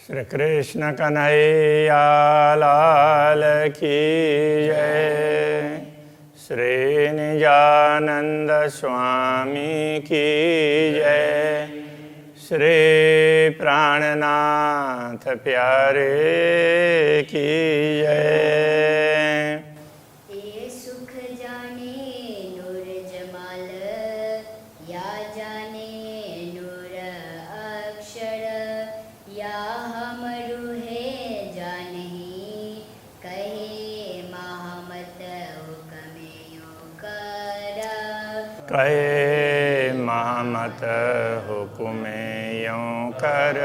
श्री कृष्ण कन्हैया लाल की जय। श्री निजानंद स्वामी की जय। श्री प्राणनाथ प्यारे की जय। ये सुख जाने नूर जमाल, या जाने नूर अक्षर, या हम रूहे जानही, कहे महमत हुक्मे कर। कहे महमत हुक्मे यों कर।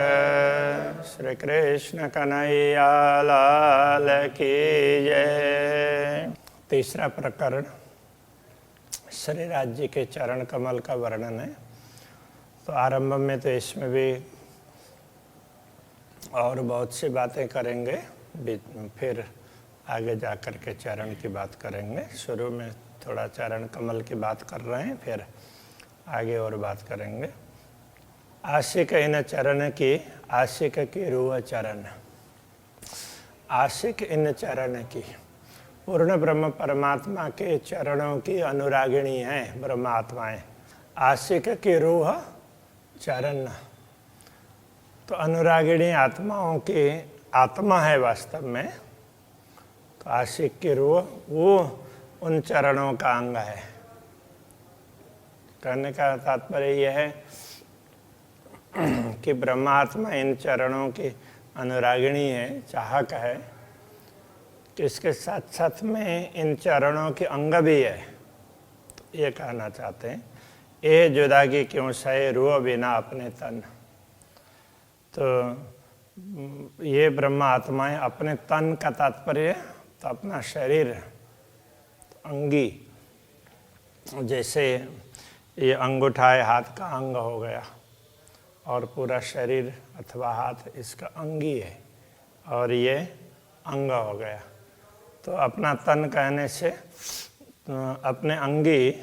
श्री कृष्ण कन्हैया लाल की जय। तीसरा प्रकरण श्री राज्य के चरण कमल का वर्णन है। तो आरंभ में तो इसमें भी और बहुत सी बातें करेंगे, फिर आगे जा कर के चरण की बात करेंगे। शुरू में थोड़ा चरण कमल की बात कर रहे हैं, फिर आगे और बात करेंगे। आशिक इन चरण की, आशिक की रूह चरण। आशिक इन चरण की, पूर्ण ब्रह्म परमात्मा के चरणों की अनुरागिणी हैं ब्रह्मात्माएं। आशिक की रूह चरण, तो अनुरागिणी आत्माओं की आत्मा है वास्तव में। तो आशिक की रूह वो उन चरणों का अंग है। कहने का तात्पर्य यह है कि ब्रह्मात्मा इन चरणों की अनुरागिणी है, चाहक है, कि इसके साथ साथ में इन चरणों के अंग भी है। तो ये कहना चाहते हैं, ए जुदागी क्यों सहे रूह बिना अपने तन। तो ये ब्रह्मा आत्माएं अपने तन का तात्पर्य तो अपना शरीर, अंगी, जैसे ये अंगूठा है हाथ का अंग हो गया, और पूरा शरीर अथवा हाथ इसका अंगी है, और ये अंग हो गया। तो अपना तन कहने से अपने अंगी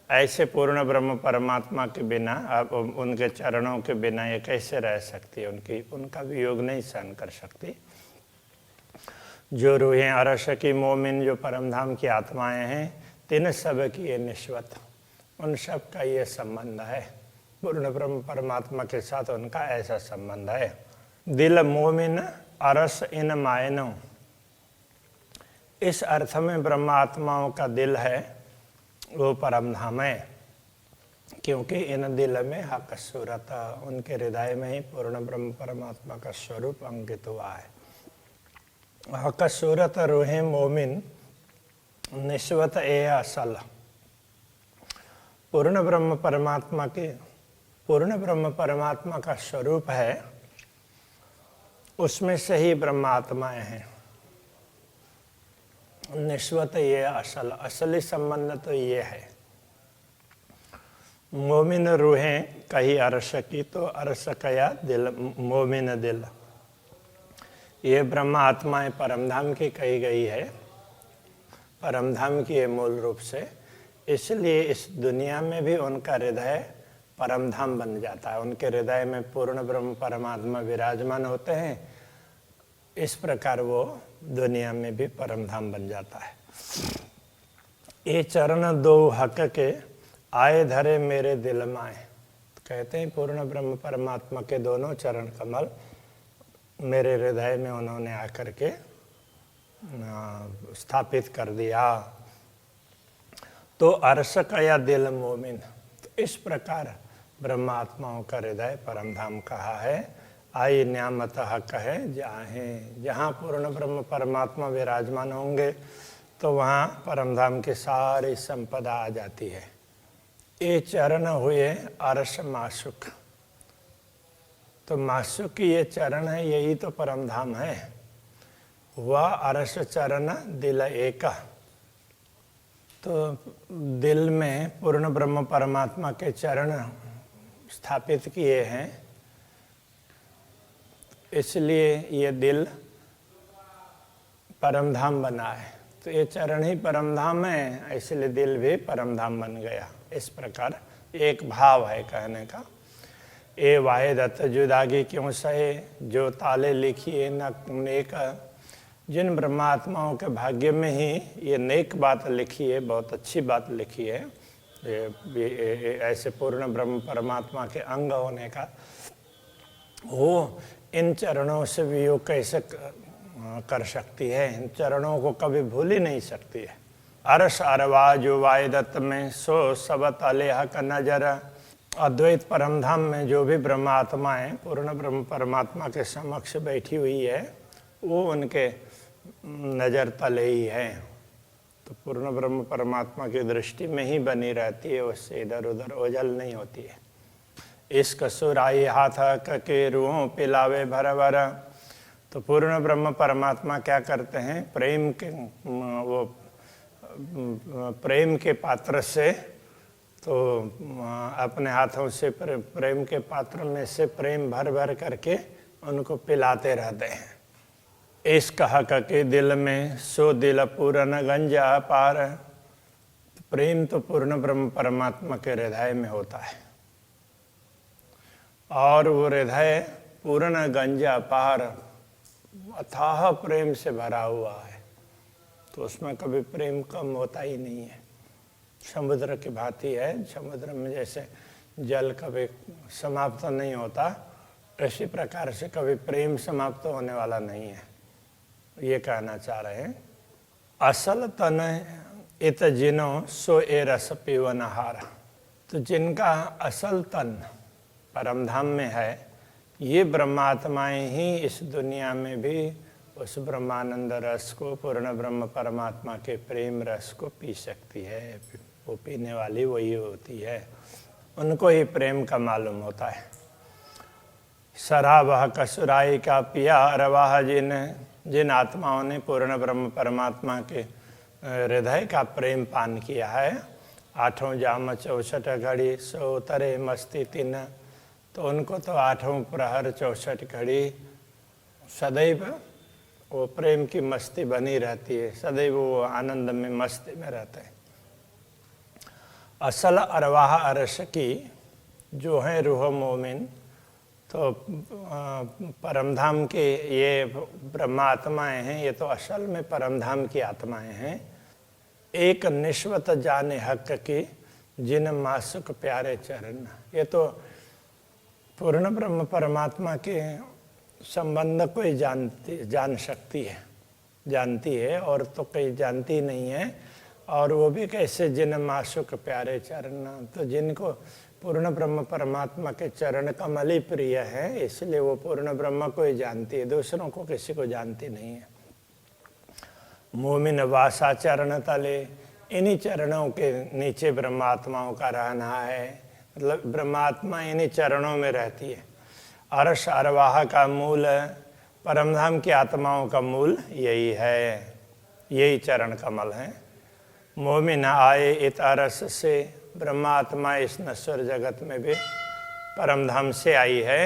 ऐसे पूर्ण ब्रह्म परमात्मा के बिना, अब उनके चरणों के बिना ये कैसे रह सकती है, उनका वियोग नहीं सहन कर सकती। जो रूहें अरश की मोमिन, जो परमधाम की आत्माएं हैं, तीन सब की ये निश्वत, उन सब का ये संबंध है। पूर्ण ब्रह्म परमात्मा के साथ उनका ऐसा संबंध है। दिल मोमिन अरस इन मायनों, इस अर्थ में ब्रह्मात्माओं का दिल है वो परमधाम है, क्योंकि इन दिल में हक सूरत, उनके हृदय में ही पूर्ण ब्रह्म परमात्मा का स्वरूप अंकित हुआ है। हक सूरत रूहे मोमिन निस्वत ए असल, पूर्ण ब्रह्म परमात्मा के, पूर्ण ब्रह्म परमात्मा का स्वरूप है, उसमें से ही ब्रह्मात्माएं हैं। निस्वत ये असल, असली संबंध तो ये है। मोमिन रूहें कही अरश की, तो अरश कया दिल, मोमिन दिल। ये ब्रह्म आत्माएं परमधाम की कही गई है, परमधाम की है मूल रूप से। इसलिए इस दुनिया में भी उनका हृदय परमधाम बन जाता है। उनके हृदय में पूर्ण ब्रह्म परमात्मा विराजमान होते हैं, इस प्रकार वो दुनिया में भी परमधाम बन जाता है। ये चरण दो हक के आए धरे मेरे दिल माए। कहते हैं पूर्ण ब्रह्म परमात्मा के दोनों चरण कमल मेरे हृदय में उन्होंने आकर के स्थापित कर दिया। तो अरश कया दिल मोमिन, तो इस प्रकार ब्रह्मात्माओं का हृदय परमधाम कहा है। आई न्यामत हक है जहाँ पूर्ण ब्रह्म परमात्मा विराजमान होंगे तो वहाँ परमधाम की सारी संपदा आ जाती है। ये चरण हुए अरश मासुक, तो मासुक ये चरण है, यही तो परमधाम है। वह अरश चरण दिल एक, तो दिल में पूर्ण ब्रह्म परमात्मा के चरण स्थापित किए हैं, इसलिए ये दिल परमधाम बना है। तो ये चरण ही परमधाम है, इसलिए दिल भी परमधाम बन गया। इस प्रकार एक भाव है कहने का ए वाहिदत जुदागी क्यों सहे, जो ताले लिखिए न नेक। जिन ब्रह्मात्माओं के भाग्य में ही ये नेक बात लिखी है, बहुत अच्छी बात लिखी है, ऐसे पूर्ण ब्रह्म परमात्मा के अंग होने का, वो इन चरणों से वियोग कैसे कर सकती है, इन चरणों को कभी भूल ही नहीं सकती है। अरस अरवा जो वाहिदत में सो सब ताले हक नजर। अद्वैत परमधाम में जो भी ब्रह्मात्मा है, पूर्ण ब्रह्म परमात्मा के समक्ष बैठी हुई है, वो उनके नज़र तले ही है। तो पूर्ण ब्रह्म परमात्मा की दृष्टि में ही बनी रहती है, उससे इधर उधर ओझल नहीं होती है। इश्क सुराई हाथ के रूहों पिलावे भर भर। तो पूर्ण ब्रह्म परमात्मा क्या करते हैं, प्रेम के पात्र से, तो अपने हाथों से प्रेम के पात्र में से प्रेम भर भर करके उनको पिलाते रहते हैं। इश्क हक के दिल में सो दिल पूर्ण गंजा पार। प्रेम तो पूर्ण ब्रह्म परमात्मा के हृदय में होता है, और वो हृदय पूर्ण गंजा पार अथाह प्रेम से भरा हुआ है, तो उसमें कभी प्रेम कम होता ही नहीं है। समुद्र की भांति है, समुद्र में जैसे जल कभी समाप्त नहीं होता, इसी प्रकार से कभी प्रेम समाप्त होने वाला नहीं है, ये कहना चाह रहे हैं। असल तन इत जिनो सो ए रस पीवन हार। तो जिनका असल तन परमधाम में है, ये ब्रह्मात्माएं ही इस दुनिया में भी उस ब्रह्मानंद रस को, पूर्ण ब्रह्म परमात्मा के प्रेम रस को पी सकती है। वो पीने वाली वही होती है, उनको ही प्रेम का मालूम होता है। शराबह कसुराई का पिया अरवाह जिन आत्माओं ने पूर्ण ब्रह्म परमात्मा के हृदय का प्रेम पान किया है। आठों जाम 64 घड़ी सो तरे मस्ती तीन। तो उनको तो आठों प्रहर 64 घड़ी सदैव वो प्रेम की मस्ती बनी रहती है, सदैव वो आनंद में मस्ती में रहते हैं। असल अरवाह अरश की जो है रूह मोमिन, तो परमधाम के ये ब्रह्मात्माएं हैं, ये तो असल में परमधाम की आत्माएं हैं। एक निश्वत जाने हक की जिन मासुक प्यारे चरण। ये तो पूर्ण ब्रह्म परमात्मा के संबंध को ही जानती है और तो कहीं जानती नहीं है। और वो भी कैसे, जिन मासुक प्यारे चरण। तो जिनको पूर्ण ब्रह्म परमात्मा के चरण कमल ही प्रिय है, इसलिए वो पूर्ण ब्रह्म को ही जानती है, दूसरों को किसी को जानती नहीं है। मोमिन वासा चरण तले, इन्हीं चरणों के नीचे ब्रह्मात्माओं का रहना है, मतलब ब्रह्मात्मा इन्हीं चरणों में रहती है। अर्श अरवाह का मूल, परमधाम की आत्माओं का मूल यही है, यही चरण कमल है। मोमिन आए इत अरस से, ब्रह्मात्मा इस नश्वर जगत में भी परमधाम से आई है।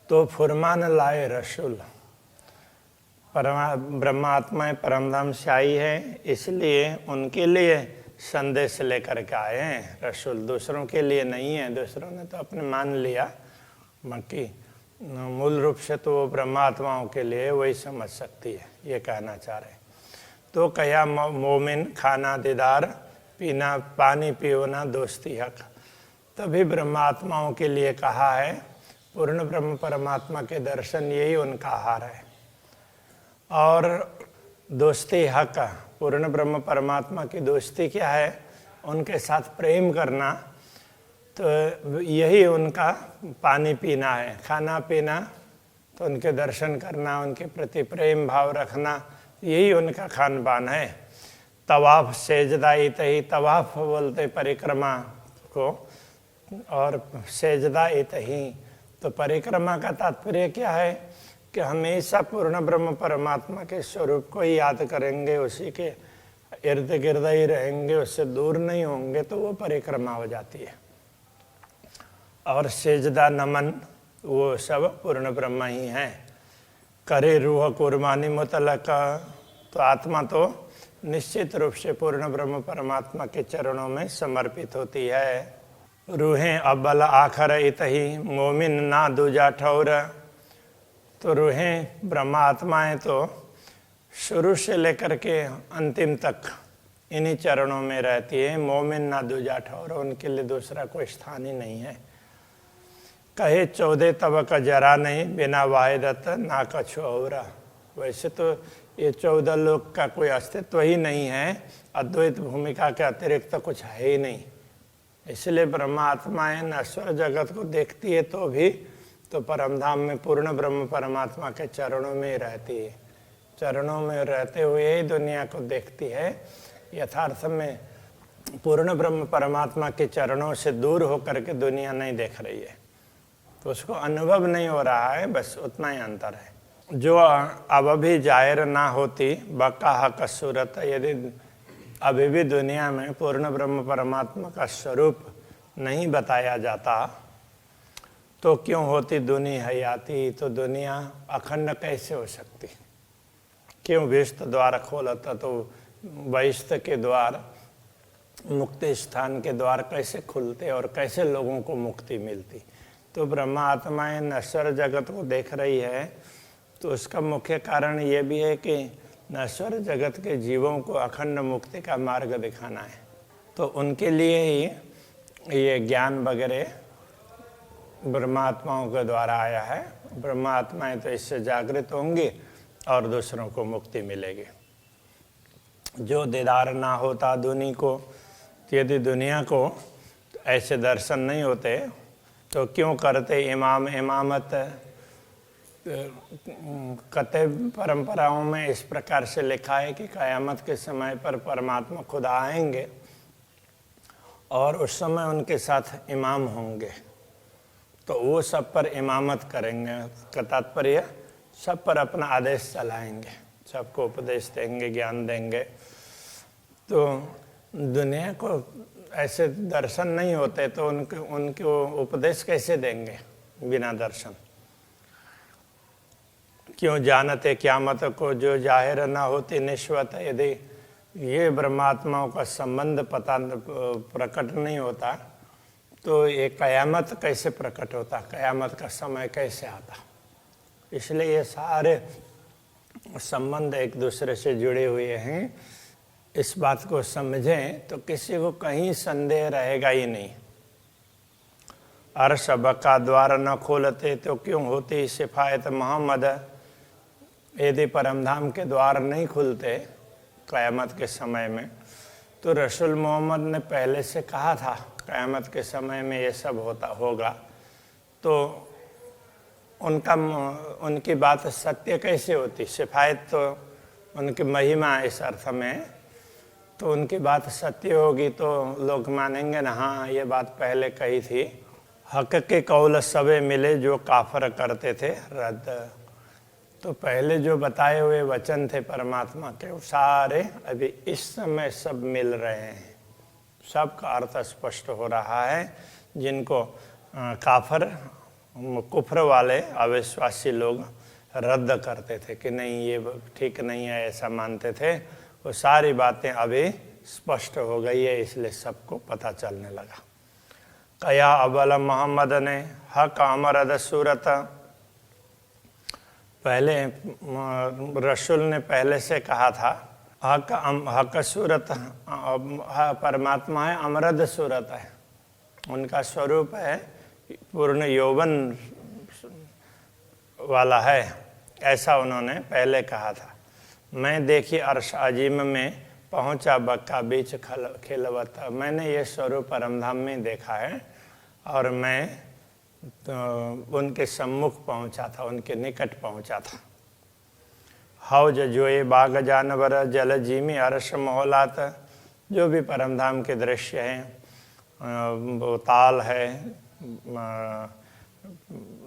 तो फुरमान लाए रसूल, ब्रह्मात्माएं परमधाम से आई है, इसलिए उनके लिए संदेश लेकर के आए हैं रसूल, दूसरों के लिए नहीं है। दूसरों ने तो अपने मान लिया, बाकी मूल रूप से तो वो ब्रह्मात्माओं के लिए वही समझ सकती है, ये कहना चाह रहे हैं। तो कया मोमिन खाना दीदार पीना पानी पीना दोस्ती हक। तभी ब्रह्मात्माओं के लिए कहा है, पूर्ण ब्रह्म परमात्मा के दर्शन यही उनका आहार है। और दोस्ती हक, पूर्ण ब्रह्म परमात्मा की दोस्ती क्या है, उनके साथ प्रेम करना, तो यही उनका पानी पीना है। खाना पीना तो उनके दर्शन करना, उनके प्रति प्रेम भाव रखना, यही उनका खान पान है। तवाफ सेजदा इतही, तवाफ बोलते परिक्रमा को, और सेजदा इतही, तो परिक्रमा का तात्पर्य क्या है कि हमेशा पूर्ण ब्रह्म परमात्मा के स्वरूप को ही याद करेंगे, उसी के इर्द गिर्द ही रहेंगे, उससे दूर नहीं होंगे, तो वो परिक्रमा हो जाती है। और सेजदा नमन वो सब पूर्ण ब्रह्म ही हैं। करे रूह कुर्बानी मुतलक, तो आत्मा तो निश्चित रूप से पूर्ण ब्रह्म परमात्मा के चरणों में समर्पित होती है। रूहें अव्वल आखर इतही मोमिन ना दूजा ठौर। तो रूहें ब्रह्मा आत्माएं तो शुरू से लेकर के अंतिम तक इन्हीं चरणों में रहती है। मोमिन ना दूजा ठौर, उनके लिए दूसरा कोई स्थान ही नहीं है। कहे 14 तब का जरा नहीं बिना वाहिदत ना कछु और। वैसे तो ये 14 लोक का कोई अस्तित्व ही नहीं है, अद्वैत भूमिका के अतिरिक्त तो कुछ है ही नहीं। इसलिए ब्रह्मा आत्माएं नश्वर जगत को देखती है तो भी तो परमधाम में पूर्ण ब्रह्म परमात्मा के चरणों में ही रहती है। चरणों में रहते हुए ही दुनिया को देखती है। यथार्थ में पूर्ण ब्रह्म परमात्मा के चरणों से दूर होकर के दुनिया नहीं देख रही है, तो उसको अनुभव नहीं हो रहा है, बस उतना ही अंतर है। जो अब भी जाहिर ना होती बका हक सूरत, यदि अभी भी दुनिया में पूर्ण ब्रह्म परमात्मा का स्वरूप नहीं बताया जाता तो क्यों होती दुनिया हयाती, तो दुनिया अखंड कैसे हो सकती। क्यों विष्ट द्वार खोलता, तो वैष्ट के द्वार मुक्ति स्थान के द्वार कैसे खुलते और कैसे लोगों को मुक्ति मिलती। तो ब्रह्मा आत्माएं नश्वर जगत को देख रही है, तो उसका मुख्य कारण ये भी है कि नश्वर जगत के जीवों को अखंड मुक्ति का मार्ग दिखाना है। तो उनके लिए ही ये ज्ञान वगैरह ब्रह्मात्माओं के द्वारा आया है। ब्रह्मात्माएं तो इससे जागृत होंगी और दूसरों को मुक्ति मिलेगी। जो दीदार ना होता दुनिया को, यदि दुनिया को ऐसे दर्शन नहीं होते तो क्यों करते इमाम इमामत। कते परंपराओं में इस प्रकार से लिखा है कि क़यामत के समय पर परमात्मा खुद आएंगे और उस समय उनके साथ इमाम होंगे, तो वो सब पर इमामत करेंगे। का तात्पर्य सब पर अपना आदेश चलाएंगे, सबको उपदेश देंगे, ज्ञान देंगे। तो दुनिया को ऐसे दर्शन नहीं होते तो उनको उपदेश कैसे देंगे बिना दर्शन। क्यों जानते क़यामत को जो जाहिर ना होती निश्वत। यदि ये ब्रह्मात्माओं का संबंध पता प्रकट नहीं होता तो ये क़यामत कैसे प्रकट होता, क़यामत का समय कैसे आता। इसलिए ये सारे संबंध एक दूसरे से जुड़े हुए हैं। इस बात को समझें तो किसी को कहीं संदेह रहेगा ही नहीं। अर्श बका द्वार न खोलते तो क्यों होती सिफायत मोहम्मद। यदि परमधाम के द्वार नहीं खुलते क़यामत के समय में, तो रसूल मोहम्मद ने पहले से कहा था क़यामत के समय में ये सब होगा, तो उनकी बात सत्य कैसे होती। सिफायत तो उनकी महिमा इस अर्थ में, तो उनकी बात सत्य होगी तो लोग मानेंगे ना, हाँ ये बात पहले कही थी। हक के कौल सबे मिले जो काफर करते थे रद्द। तो पहले जो बताए हुए वचन थे परमात्मा के, वो सारे अभी इस समय सब मिल रहे हैं, सबका अर्थ स्पष्ट हो रहा है। जिनको काफर कुफ्र वाले अविश्वासी लोग रद्द करते थे कि नहीं ये ठीक नहीं है, ऐसा मानते थे, वो सारी बातें अभी स्पष्ट हो गई है, इसलिए सबको पता चलने लगा। कया अव्वल मोहम्मद ने हक अमरद सूरत। पहले रसूल ने पहले से कहा था हक सूरत, परमात्मा है अमरद सूरत है, उनका स्वरूप है पूर्ण यौवन वाला है, ऐसा उन्होंने पहले कहा था। मैं देखी अर्श अजीम में पहुंचा बक्का बीच खिलवता। मैंने ये स्वरूप परमधाम में देखा है और मैं तो उनके सम्मुख पहुंचा था, उनके निकट पहुंचा था। हौज जोए बाग जानवर जल जीमी अर्श मोहलात। जो भी परमधाम के दृश्य हैं, वो ताल है,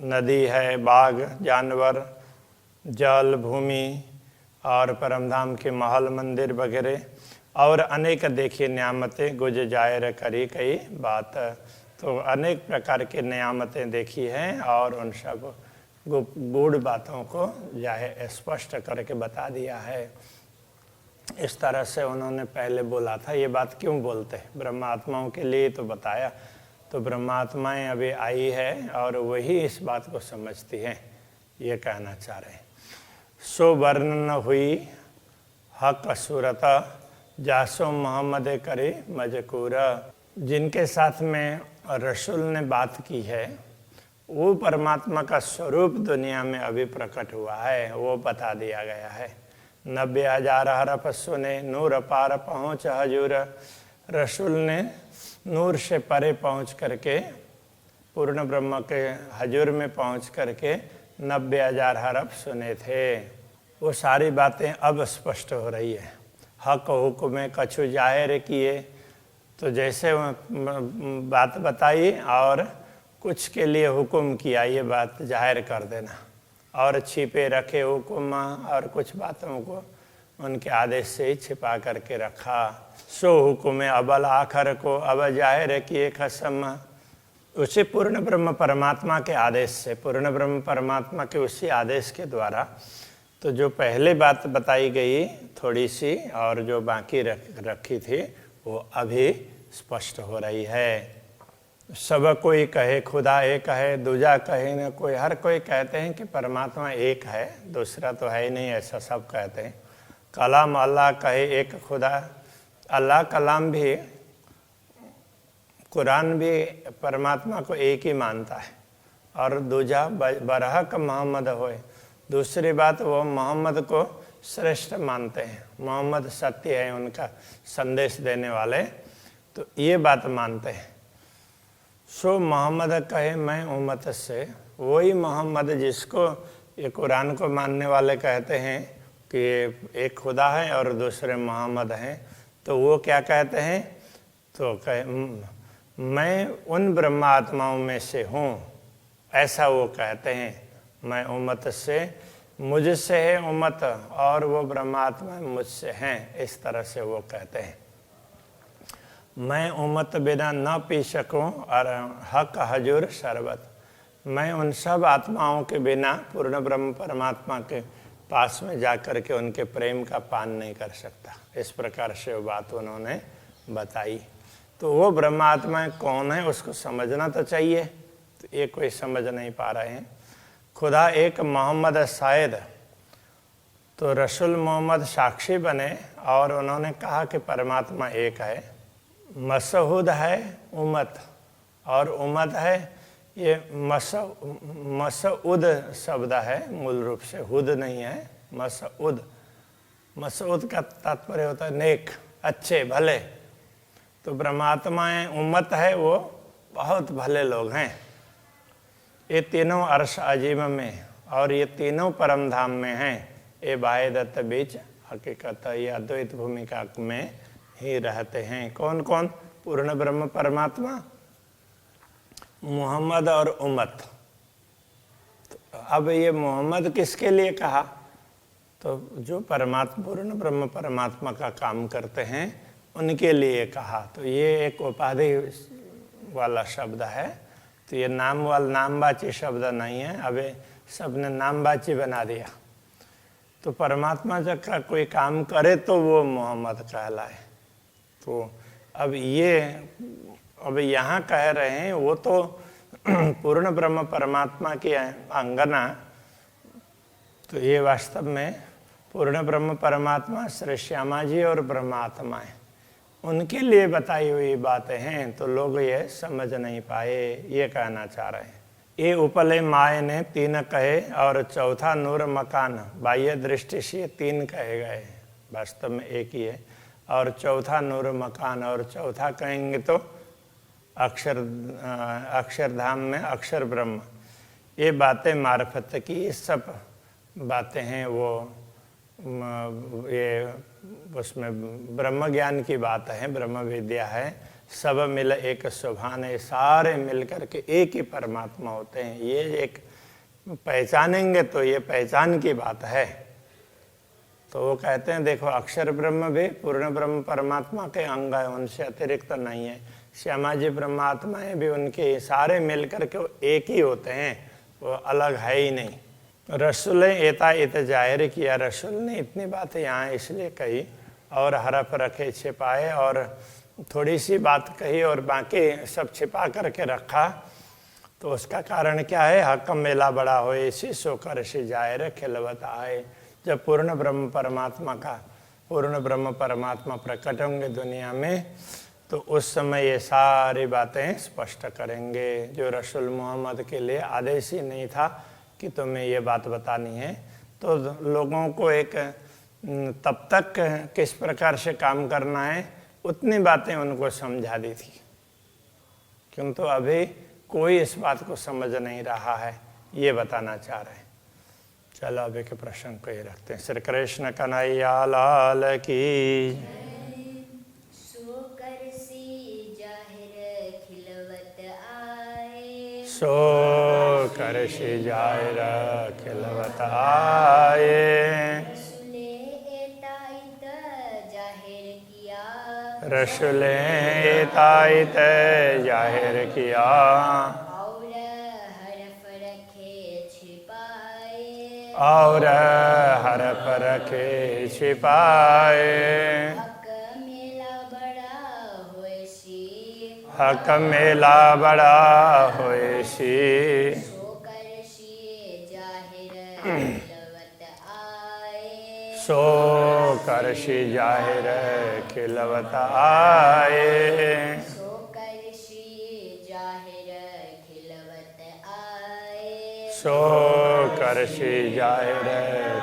नदी है, बाग, जानवर, जल, भूमि और परमधाम के महल मंदिर वगैरह और अनेक देखिए नियामतें गुज जाहिर करी कई बात। तो अनेक प्रकार की नियामतें देखी हैं और उन सब गूढ़ बातों को जाहिर स्पष्ट करके बता दिया है। इस तरह से उन्होंने पहले बोला था। ये बात क्यों बोलते हैं, ब्रह्मात्माओं के लिए तो बताया। तो ब्रह्मात्माएं अभी आई है और वही इस बात को समझती हैं, ये कहना चाह रहे हैं। सो वर्णन हुई हक सूरत जासो मोहम्मद करे मजकूरा। जिनके साथ में रसूल ने बात की है वो परमात्मा का स्वरूप दुनिया में अभी प्रकट हुआ है, वो बता दिया गया है। 90,000 हरफ सुने नूर पार पहुँच हजूर। रसूल ने नूर से परे पहुँच करके पूर्ण ब्रह्म के हजूर में पहुँच करके 90,000 हरफ सुने थे। वो सारी बातें अब स्पष्ट हो रही है। हक हुक्म कछु जाहिर किए, तो जैसे बात बताई और कुछ के लिए हुक्म किया, ये बात जाहिर कर देना, और छिपे रखे हुक्म और कुछ बातों को उनके आदेश से ही छिपा करके रखा। सो हुक्म अबल आखर को अब जाहिर किए खसम। उसी पूर्ण ब्रह्म परमात्मा के आदेश से, पूर्ण ब्रह्म परमात्मा के उसी आदेश के द्वारा, तो जो पहले बात बताई गई थोड़ी सी और जो बाकी रखी थी वो अभी स्पष्ट हो रही है। सब कोई कहे खुदा एक है, दूजा कहे न कोई। हर कोई कहते हैं कि परमात्मा एक है, दूसरा तो है ही नहीं, ऐसा सब कहते हैं। कलाम अल्लाह कहे एक खुदा, अल्लाह कलाम भी, कुरान भी परमात्मा को एक ही मानता है। और दूजा बरहक मोहम्मद होए, दूसरी बात वो मोहम्मद को श्रेष्ठ मानते हैं, मोहम्मद सत्य है, उनका संदेश देने वाले, तो ये बात मानते हैं। सो मोहम्मद कहे मैं उम्मत से, वही मोहम्मद जिसको ये कुरान को मानने वाले कहते हैं कि एक खुदा है और दूसरे मोहम्मद हैं, तो वो क्या कहते हैं, तो कहे मैं उन ब्रह्मात्माओं में से हूँ, ऐसा वो कहते हैं। मैं उम्मत से, मुझसे है उम्मत और वो ब्रह्मात्मा मुझसे हैं, इस तरह से वो कहते हैं। मैं उम्मत बिना न पी सकूं और हक हजूर शरबत। मैं उन सब आत्माओं के बिना पूर्ण ब्रह्म परमात्मा के पास में जा कर के उनके प्रेम का पान नहीं कर सकता। इस प्रकार से वो बात उन्होंने बताई। तो वो ब्रह्मात्मा कौन है उसको समझना तो चाहिए, तो ये कोई समझ नहीं पा रहे हैं। खुदा एक मोहम्मद शायद, तो रसूल मोहम्मद साक्षी बने और उन्होंने कहा कि परमात्मा एक है। मसऊद है उम्मत, और उम्मत है ये मसऊद शब्द है, मूल रूप से हुद नहीं है, मसऊद। मसऊद का तात्पर्य होता है नेक, अच्छे, भले। तो परमात्माएं उम्मत है, वो बहुत भले लोग हैं। ये तीनों अर्श अजीम में और ये तीनों परम धाम में हैं। ये बाह्यदत्त बीच हकीकत ये अद्वैत भूमिका में ही रहते हैं। कौन कौन? पूर्ण ब्रह्म परमात्मा, मोहम्मद और उम्मत। तो अब ये मोहम्मद किसके लिए कहा? तो जो परमात्मा, पूर्ण ब्रह्म परमात्मा का काम करते हैं उनके लिए कहा। तो ये एक उपाधि वाला शब्द है, तो ये नामवाची शब्द नहीं है। अब सबने नामवाची बना दिया। तो परमात्मा जब का कोई काम करे तो वो मोहम्मद कहलाए। तो अब यहाँ कह रहे हैं वो तो पूर्ण ब्रह्म परमात्मा की अंगना, तो ये वास्तव में पूर्ण ब्रह्म परमात्मा श्री श्यामा जी और ब्रह्मात्माएं, उनके लिए बताई हुई बातें हैं। तो लोग ये समझ नहीं पाए, ये कहना चाह रहे हैं। ये उपले माए ने तीन कहे और चौथा नूर मकान। बाह्य दृष्टि से तीन कहे गए, वास्तव में एक ही है। और चौथा नूर मकान, और चौथा कहेंगे तो अक्षरधाम में अक्षर ब्रह्म। ये बातें मार्फत की सब बातें हैं, वो ये उसमें ब्रह्म ज्ञान की बात है, ब्रह्म विद्या है। सब मिल एक सुभान है, सारे मिल करके एक ही परमात्मा होते हैं। ये एक पहचानेंगे तो ये पहचान की बात है। तो वो कहते हैं देखो अक्षर ब्रह्म भी पूर्ण ब्रह्म परमात्मा के अंग है, उनसे अतिरिक्त तो नहीं है। श्यामा जी ब्रह्मात्माएं भी उनके सारे मिल करके एक ही होते हैं, वो अलग है ही नहीं। रसूल एता इत जाहिर किया, रसूल ने इतनी बातें यहाँ इसलिए कही और हरफ रखे छिपाए और थोड़ी सी बात कही और बाकी सब छिपा करके रखा, तो उसका कारण क्या है? हकम मेला बड़ा होए सी सो कर सी जाहिर खिलवत आए। जब पूर्ण ब्रह्म परमात्मा प्रकट होंगे दुनिया में, तो उस समय ये सारी बातें स्पष्ट करेंगे। जो रसूल मोहम्मद के लिए आदेश ही नहीं था कि तुम्हें ये बात बतानी है, तो लोगों को एक तब तक किस प्रकार से काम करना है उतनी बातें उनको समझा दी थी, किंतु अभी कोई इस बात को समझ नहीं रहा है, ये बताना चाह रहे हैं। चलो अभी के प्रश्न को ही रखते हैं। श्री कृष्ण कन्हैया लाल की। सो कर सी जाहिर खिलवत आए, सो कर सी जाहिर खिलवत आए। रसूले एताइत जाहिर किया, रसूले ताइत जाहिर किया। और हरफ रखे छिपाए, और हरफ रखे छिपाए। हक मेला बड़ा होए सी, हक मेला बड़ा होए सी। सो कर सी जाहिर खिलवत आए, सो कर सी जाहिर खिलवत आए। सो कर सी जाहिर खिलवत आए। सो कर सी जाहिर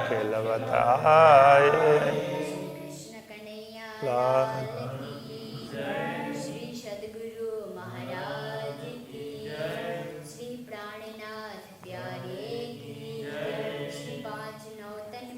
खिलवत आए। कृष्ण कन्हैया लाल लाल की जय, श्री सद्गुरु महाराज की जय, श्री प्राणनाथ प्यारे की जय, श्री पांच नौतन